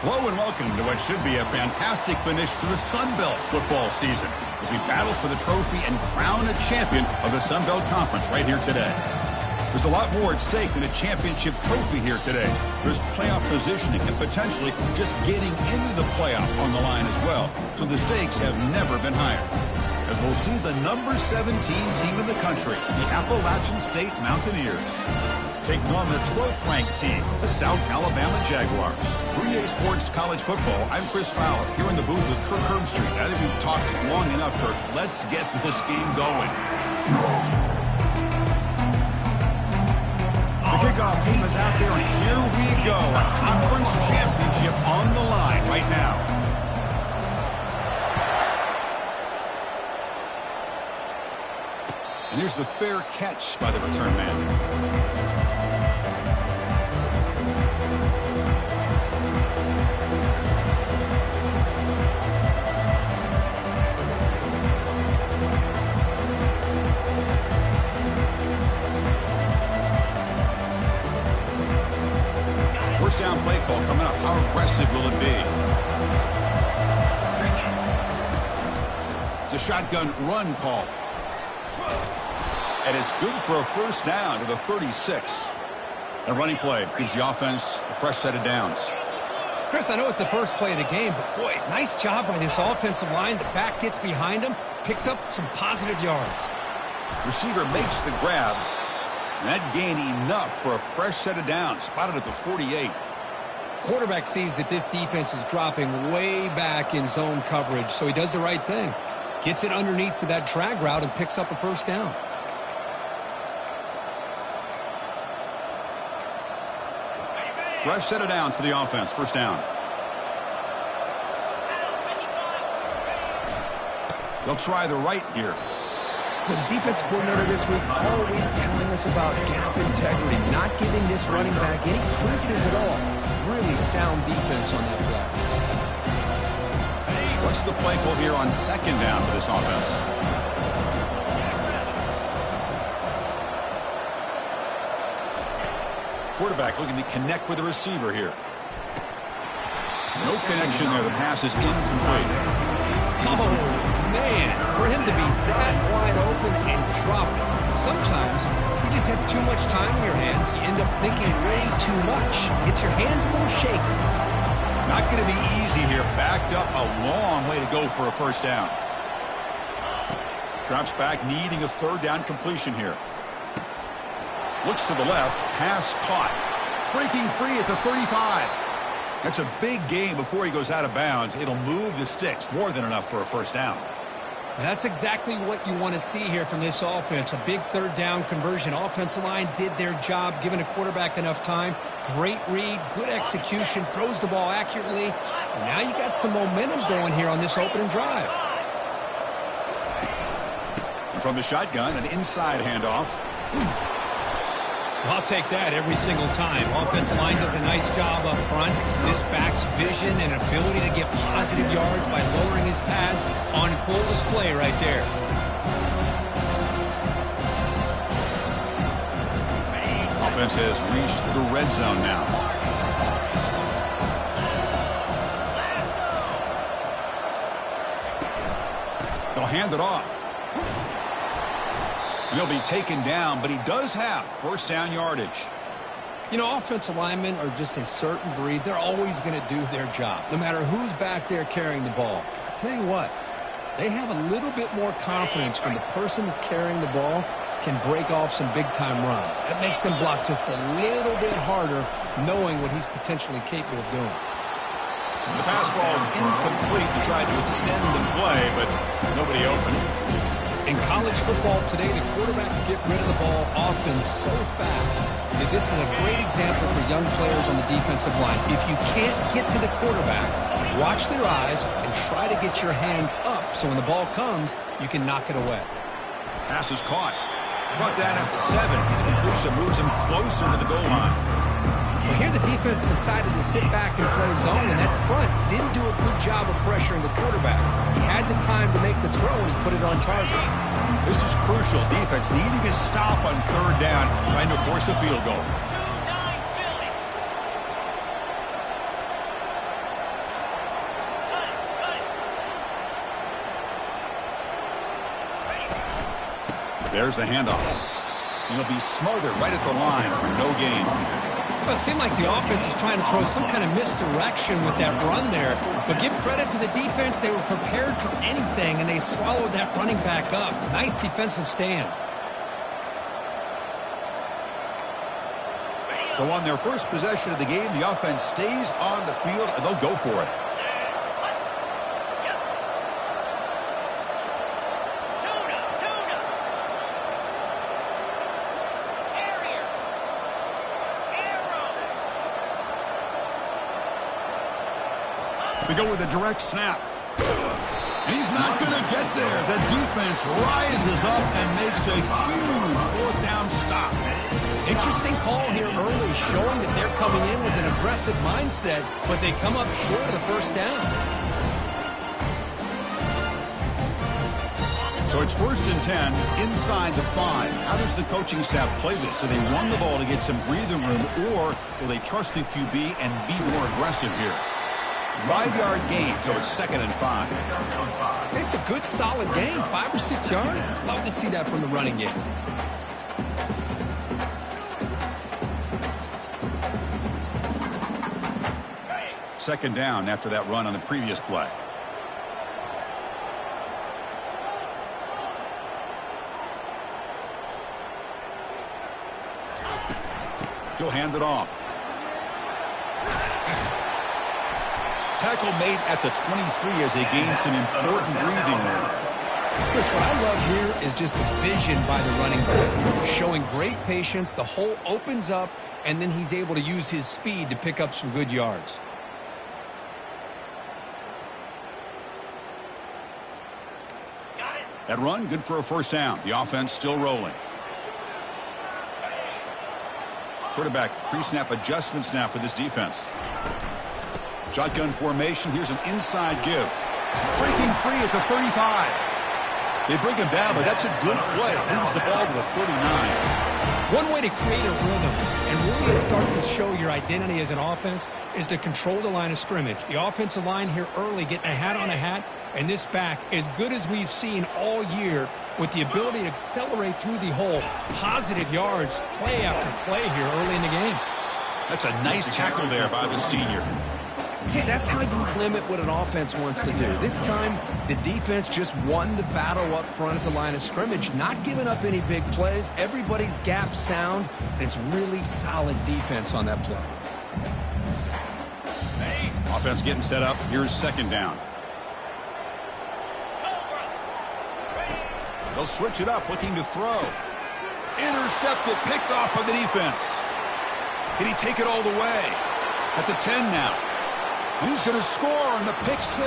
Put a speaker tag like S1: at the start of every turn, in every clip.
S1: Hello and welcome to what should be a fantastic finish to the Sun Belt football season as we battle for the trophy and crown a champion of the Sun Belt Conference right here today. There's a lot more at stake than a championship trophy here today. There's playoff positioning and potentially just getting into the playoff on the line as well. So the stakes have never been higher. As we'll see the number 17 team in the country, the Appalachian State Mountaineers, taking on the 12th ranked team, the South Alabama Jaguars. 3A Sports College Football, I'm Chris Fowler, here in the booth with Kirk Herbstreit. I think we've talked long enough, Kirk. Let's get this game going. The kickoff team is out there, and here we go. A conference championship on the line right now. And here's the fair catch by the return man. First down play call coming up. How aggressive will it be? It's a shotgun run call. And it's good for a first down to the 36. A running play gives the offense a fresh set of downs.
S2: Chris, I know it's the first play of the game, but boy, nice job by this offensive line. The back gets behind him, picks up some positive yards.
S1: Receiver makes the grab. And that gained enough for a fresh set of downs, spotted at the 48.
S2: Quarterback sees that this defense is dropping way back in zone coverage, so he does the right thing. Gets it underneath to that drag route and picks up a first down.
S1: Fresh set of downs for the offense. First down. They'll try the right here.
S2: For the defensive coordinator this week, all week telling us about gap integrity, not giving this running back any creases at all. Really sound defense on that play.
S1: What's the play call here on second down for this offense? Quarterback looking to connect with the receiver here. No connection there. The pass is incomplete.
S2: Oh, man. For him to be that wide open and drop it. Sometimes you just have too much time in your hands. You end up thinking way too much. Gets your hands a little shaky.
S1: Not going to be easy here. Backed up a long way to go for a first down. Drops back, needing a third down completion here. Looks to the left. Pass caught. Breaking free at the 35. That's a big gain before he goes out of bounds. It'll move the sticks. More than enough for a first down.
S2: That's exactly what you want to see here from this offense. A big third down conversion. Offensive line did their job, giving a quarterback enough time. Great read, good execution, throws the ball accurately. And now you got some momentum going here on this opening drive.
S1: And from the shotgun, an inside handoff.
S2: I'll take that every single time. Offensive line does a nice job up front. This back's vision and ability to get positive yards by lowering his pads on full display right there.
S1: Offense has reached the red zone now. They'll hand it off. He'll be taken down, but he does have first down yardage.
S2: You know, offensive linemen are just a certain breed. They're always going to do their job, no matter who's back there carrying the ball. I tell you what, they have a little bit more confidence when the person that's carrying the ball can break off some big-time runs. That makes them block just a little bit harder, knowing what he's potentially capable of doing.
S1: The pass ball is incomplete to try to extend the play, but nobody open.
S2: In college football today, the quarterbacks get rid of the ball often so fast that this is a great example for young players on the defensive line. If you can't get to the quarterback, watch their eyes and try to get your hands up so when the ball comes, you can knock it away.
S1: Pass is caught. Brought down at the 7. The completion moves him closer to the goal line.
S2: Well, here the defense decided to sit back and play zone, and that front didn't do a good job of pressuring the quarterback. He had the time to make the throw, and he put it on target.
S1: This is crucial. Defense needing a stop on third down, trying to force a field goal. There's the handoff. And he'll be smothered right at the line for no gain.
S2: Well, it seemed like the offense was trying to throw some kind of misdirection with that run there. But give credit to the defense. They were prepared for anything, and they swallowed that running back up. Nice defensive stand.
S1: So on their first possession of the game, the offense stays on the field, and they'll go for it. We go with a direct snap. He's not going to get there. The defense rises up and makes a huge fourth down stop.
S2: Interesting call here early, showing that they're coming in with an aggressive mindset, but they come up short of the first down.
S1: So it's 1st and 10 inside the 5. How does the coaching staff play this? Do they run the ball to get some breathing room, or will they trust the QB and be more aggressive here? 5-yard gain, so it's 2nd and 5.
S2: It's a good, solid gain, 5 or 6 yards. Love to see that from the running game.
S1: Second down after that run on the previous play. He'll hand it off. Tackle made at the 23 as they gain some important breathing room.
S2: Chris, what I love here is just the vision by the running back. Showing great patience, the hole opens up, and then he's able to use his speed to pick up some good yards.
S1: That run, good for a first down. The offense still rolling. Quarterback pre-snap adjustment snap for this defense. Shotgun formation. Here's an inside give. Breaking free at the 35. They bring him down, but that's a good play. Moves the ball to the 39.
S2: One way to create a rhythm and really start to show your identity as an offense is to control the line of scrimmage. The offensive line here early getting a hat on a hat, and this back as good as we've seen all year with the ability to accelerate through the hole. Positive yards, play after play here early in the game.
S1: That's a nice tackle there by the senior.
S2: See, that's how you limit what an offense wants to do. This time, the defense just won the battle up front at the line of scrimmage, not giving up any big plays. Everybody's gap sound, and it's really solid defense on that play.
S1: Offense getting set up. Here's second down. They'll switch it up, looking to throw. Intercepted, picked off by the defense. Can he take it all the way? At the 10 now. And he's going to score on the pick 6.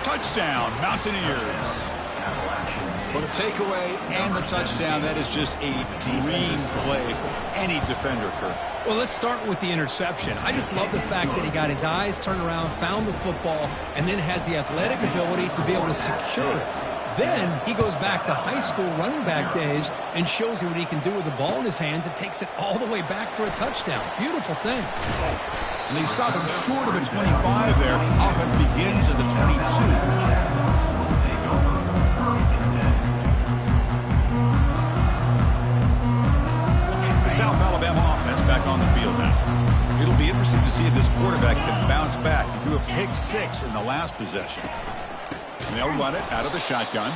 S1: Touchdown, Mountaineers. Well, the takeaway and the touchdown, that is just a dream play for any defender, Kirk.
S2: Well, let's start with the interception. I just love the fact that he got his eyes turned around, found the football, and then has the athletic ability to be able to secure it. Then he goes back to high school running back days and shows you what he can do with the ball in his hands and takes it all the way back for a touchdown. Beautiful thing.
S1: And they stop him short of the 25 there. Offense begins at the 22. The South Alabama offense back on the field now. It'll be interesting to see if this quarterback can bounce back. He threw a pick 6 in the last possession. And they'll run it out of the shotgun.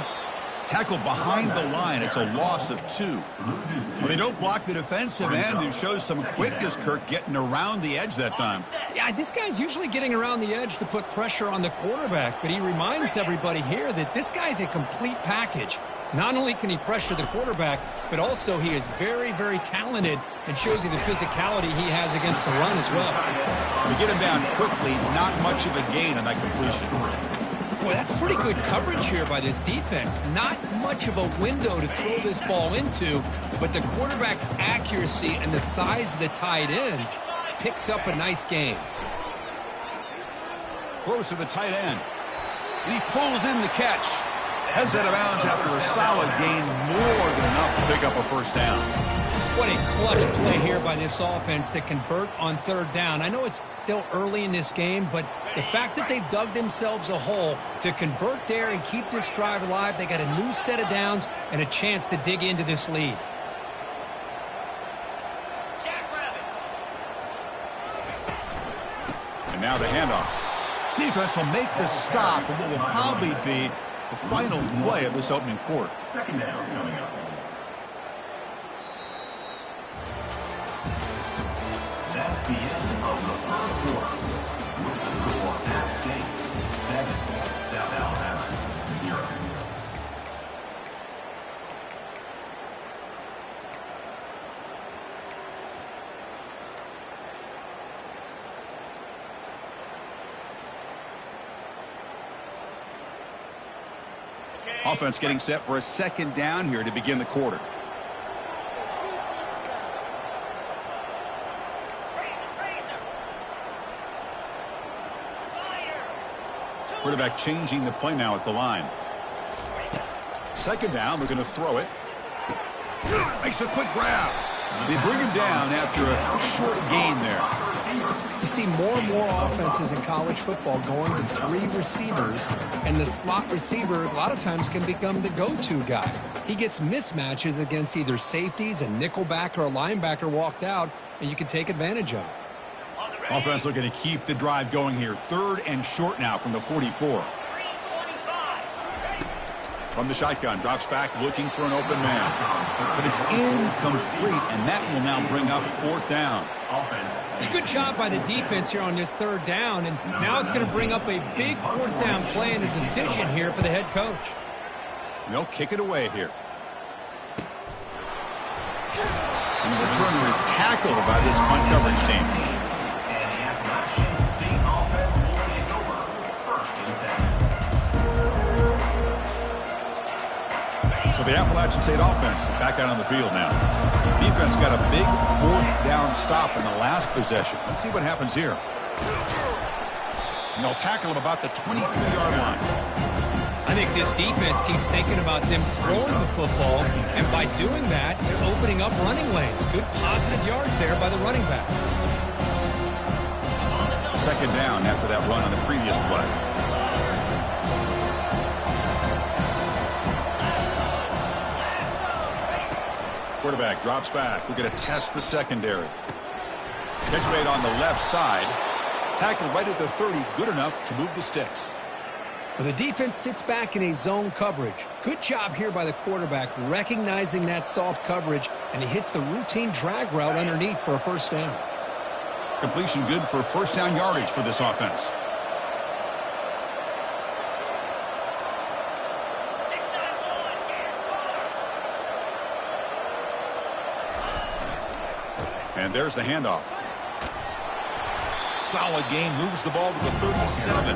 S1: Tackle behind the line. It's a loss of 2. Well, they don't block the defensive end, who shows some quickness, Kirk, getting around the edge that time.
S2: Yeah, this guy's usually getting around the edge to put pressure on the quarterback, but he reminds everybody here that this guy's a complete package. Not only can he pressure the quarterback, but also he is very, very talented and shows you the physicality he has against the run as well.
S1: We get him down quickly, not much of a gain on that completion.
S2: Boy, that's pretty good coverage here by this defense. Not much of a window to throw this ball into, but the quarterback's accuracy and the size of the tight end picks up a nice gain.
S1: Close to the tight end. And he pulls in the catch. Heads out of bounds after a solid gain, more than enough to pick up a first down.
S2: What a clutch play here by this offense to convert on third down. I know it's still early in this game, but the fact that they've dug themselves a hole to convert there and keep this drive alive, they got a new set of downs and a chance to dig into this lead.
S1: And now the handoff. Defense will make the stop of what will probably be the final play of this opening quarter.
S3: Second down coming up. That's the end of the third quarter. With the score at State 7, South Alabama 0.
S1: Offense getting set for a second down here to begin the quarter. Quarterback changing the play now at the line. Second down, they're going to throw it. Makes a quick grab. They bring him down after a short gain there.
S2: You see more and more offenses in college football going to 3 receivers, and the slot receiver a lot of times can become the go-to guy. He gets mismatches against either safeties, a nickelback, or a linebacker walked out, and you can take advantage of it.
S1: Offense looking to keep the drive going here. Third and short now from the 44. From the shotgun, drops back looking for an open man. But it's incomplete, and that will now bring up fourth down.
S2: It's a good job by the defense here on this third down, and now it's going to bring up a big fourth down play and a decision here for the head coach.
S1: They'll kick it away here. And the returner is tackled by this punt coverage team. So the Appalachian State offense back out on the field now. Defense got a big fourth down stop in the last possession. Let's see what happens here. And they'll tackle him about the 23-yard line.
S2: I think this defense keeps thinking about them throwing the football, and by doing that, they're opening up running lanes. Good positive yards there by the running back.
S1: Second down after that run on the previous play. Quarterback drops back. We're going to test the secondary. Catch made on the left side. Tackle right at the 30. Good enough to move the sticks.
S2: Well, the defense sits back in a zone coverage. Good job here by the quarterback recognizing that soft coverage, and he hits the routine drag route underneath for a first down.
S1: Completion good for first down yardage for this offense. And there's the handoff. Solid game, moves the ball to the 37.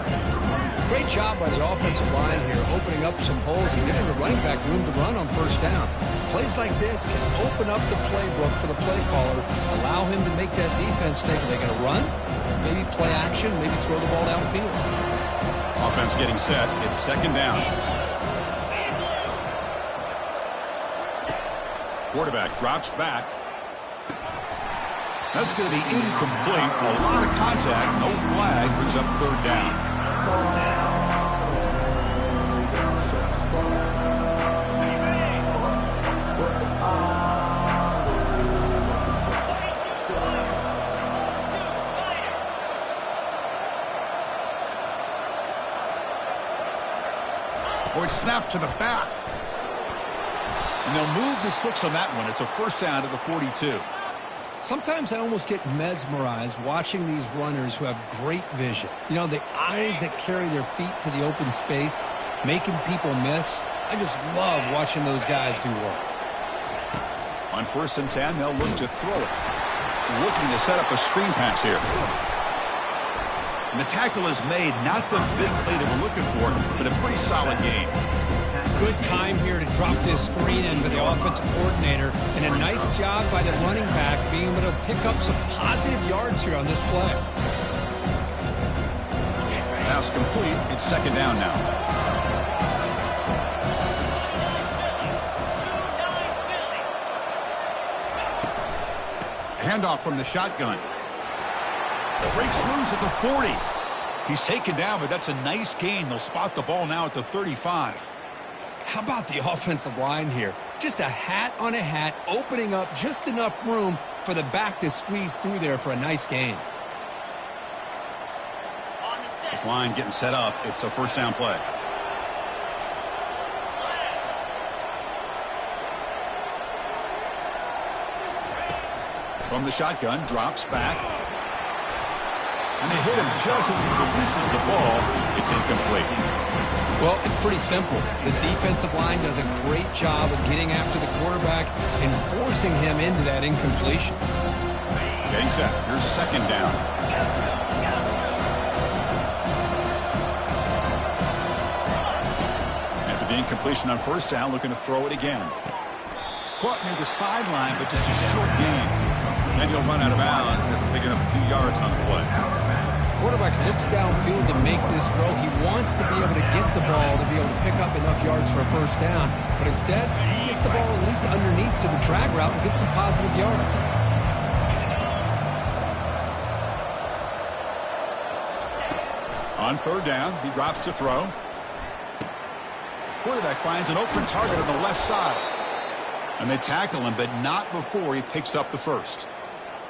S2: Great job by the offensive line here, opening up some holes and giving the running back room to run on first down. Plays like this can open up the playbook for the play caller, allow him to make that defense think, are they going to run? Maybe play action, maybe throw the ball downfield.
S1: Offense getting set. It's second down. Quarterback drops back. That's going to be incomplete. A lot of contact. No flag. Brings up third down. Or it's snapped to the back. And they'll move the 6 on that one. It's a first down to the 42.
S2: Sometimes I almost get mesmerized watching these runners who have great vision. You know, the eyes that carry their feet to the open space, making people miss. I just love watching those guys do work.
S1: On 1st and 10, they'll look to throw it. Looking to set up a screen pass here. And the tackle is made. Not the big play that we're looking for, but a pretty solid game.
S2: Good time here to drop this screen in by the offensive coordinator, and a nice job by the running back being able to pick up some positive yards here on this play.
S1: Pass complete. It's second down now. Handoff from the shotgun. Breaks loose at the 40. He's taken down, but that's a nice gain. They'll spot the ball now at the 35.
S2: How about the offensive line here? Just a hat on a hat, opening up just enough room for the back to squeeze through there for a nice gain.
S1: This line getting set up. It's a first down play. From the shotgun, drops back. And they hit him just as he releases the ball. It's incomplete.
S2: Well, it's pretty simple. The defensive line does a great job of getting after the quarterback and forcing him into that incompletion.
S1: Getting set. Here's second down. After the incompletion on first down, looking to throw it again. Caught near the sideline, but just a short gain. And he'll run out of bounds after picking up a few yards on the play.
S2: Quarterback looks downfield to make this throw. He wants to be able to get the ball to be able to pick up enough yards for a first down. But instead, he gets the ball at least underneath to the drag route and gets some positive yards.
S1: On third down, he drops to throw. Quarterback finds an open target on the left side. And they tackle him, but not before he picks up the first.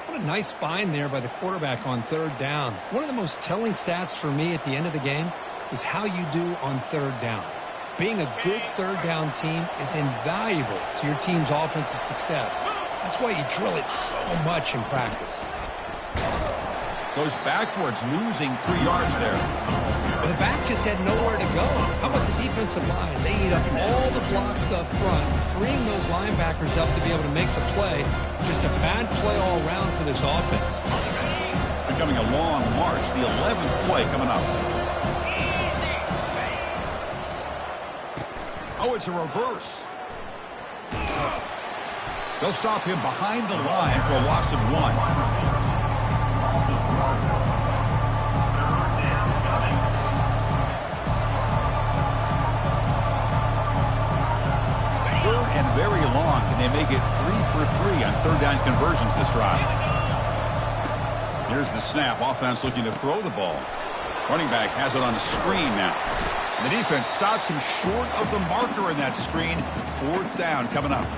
S2: What a nice find there by the quarterback on third down. One of the most telling stats for me at the end of the game is how you do on third down. Being a good third down team is invaluable to your team's offensive success. That's why you drill it so much in practice.
S1: Goes backwards, losing 3 yards there.
S2: But the back just had nowhere to go. How about the defensive line? They eat up all the blocks up front, freeing those linebackers up to be able to make the play. Just a bad play all around for this offense.
S1: Becoming a long march, the 11th play coming up. Oh, it's a reverse. They'll stop him behind the line for a loss of 1. And very long. Can they make it 3 for 3 on third down conversions this drive? Here's the snap. Offense looking to throw the ball. Running back has it on a screen now. The defense stops him short of the marker in that screen. Fourth down coming up.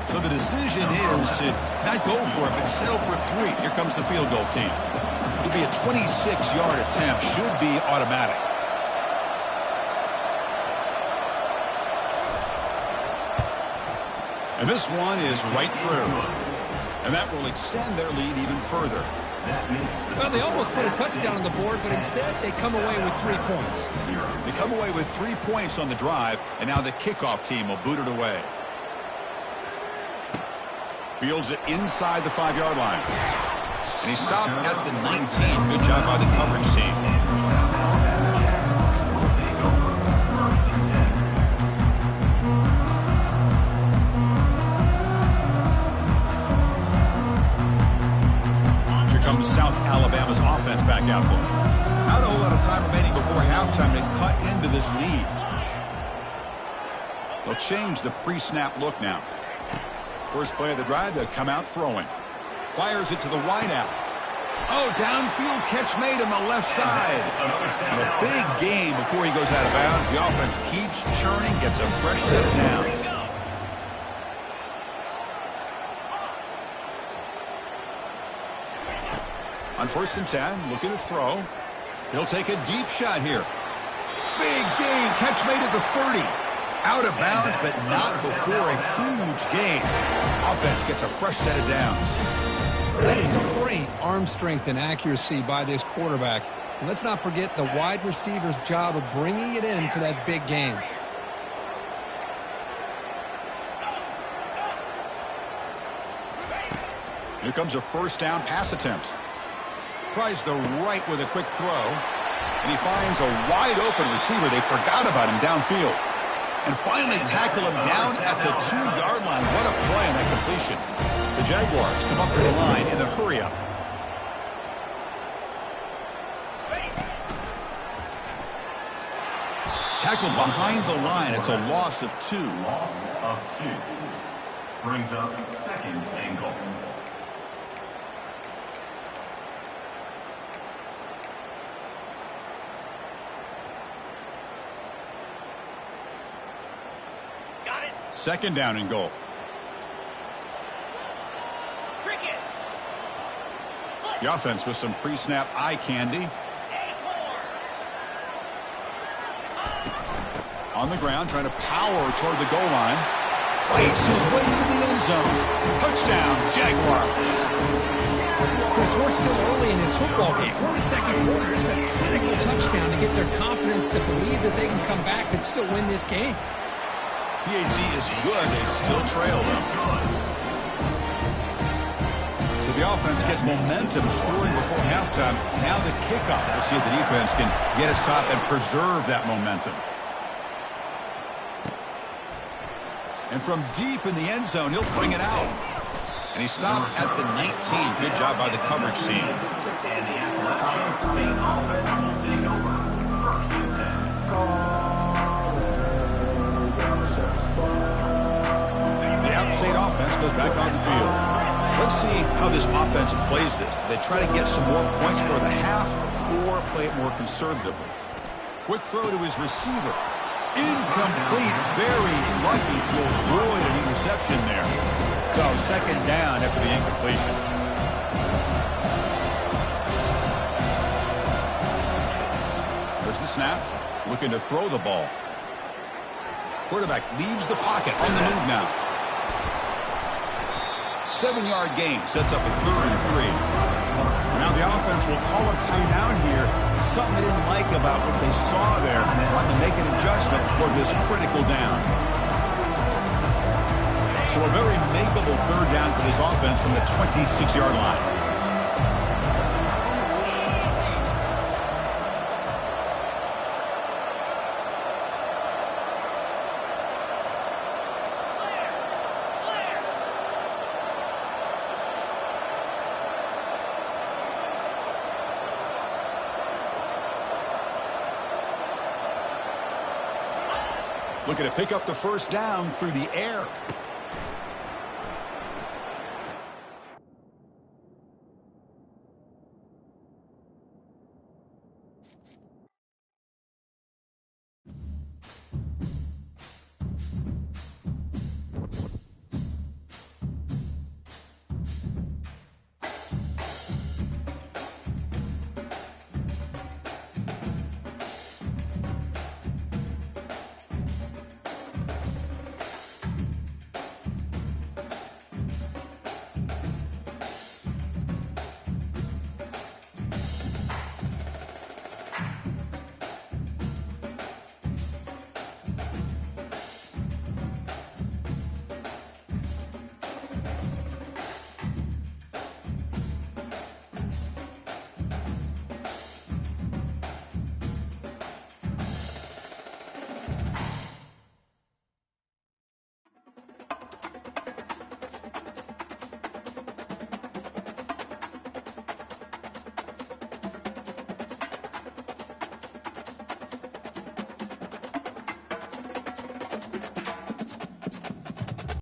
S1: So the decision is to not go for it, but settle for 3. Here comes the field goal team. It'll be a 26-yard attempt. Should be automatic. And this one is right through. And that will extend their lead even further.
S2: Well, they almost put a touchdown on the board, but instead they come away with 3 points.
S1: They come away with 3 points on the drive, and now the kickoff team will boot it away. Fields it inside the 5-yard line. And he stopped at the 19. Good job by the coverage team. South Alabama's offense back out there. Not a whole lot of time remaining before halftime to cut into this lead. They'll change the pre-snap look now. First play of the drive, they'll come out throwing. Fires it to the wideout. Oh, downfield catch made on the left side. And a big gain before he goes out of bounds. The offense keeps churning, gets a fresh set of downs. On 1st and 10, looking to throw. He'll take a deep shot here. Big gain, catch made at the 30. Out of bounds, but not before a huge gain. Offense gets a fresh set of downs.
S2: That is great arm strength and accuracy by this quarterback. And let's not forget the wide receiver's job of bringing it in for that big gain.
S1: Here comes a first down pass attempt. Tries the right with a quick throw. And he finds a wide open receiver. They forgot about him downfield. And finally tackle him down at the 2-yard line. What a play on that completion. The Jaguars come up to the line in the hurry-up. Tackled behind the line. It's a loss of 2.
S3: Brings up second and goal.
S1: Second down and goal. The offense with some pre-snap eye candy. On the ground, trying to power toward the goal line. Fights his way into the end zone. Touchdown, Jaguars.
S2: Chris, we're still early in this football game. We're in the second quarter. It's a critical touchdown to get their confidence to believe that they can come back and still win this game.
S1: PAT is good. They still trail them. So the offense gets momentum scoring before halftime. Now the kickoff. We'll see if the defense can get a stop and preserve that momentum. And from deep in the end zone, he'll bring it out. And he stopped at the 19. Good job by the coverage team.
S3: And the Appalachian State offense will take over. First and 10.
S1: The App State offense goes back on the field. Let's see how this offense plays this. They try to get some more points for the half or play it more conservatively. Quick throw to his receiver. Incomplete. Very lucky to avoid an interception there. So second down after the incompletion. There's the snap. Looking to throw the ball. Quarterback leaves the pocket on the move now. 7-yard gain sets up a 3rd and 3. Now the offense will call a timeout here. Something they didn't like about what they saw there. Want to make an adjustment for this critical down. So a very makeable 3rd down for this offense from the 26-yard line. Looking to pick up the first down through the air.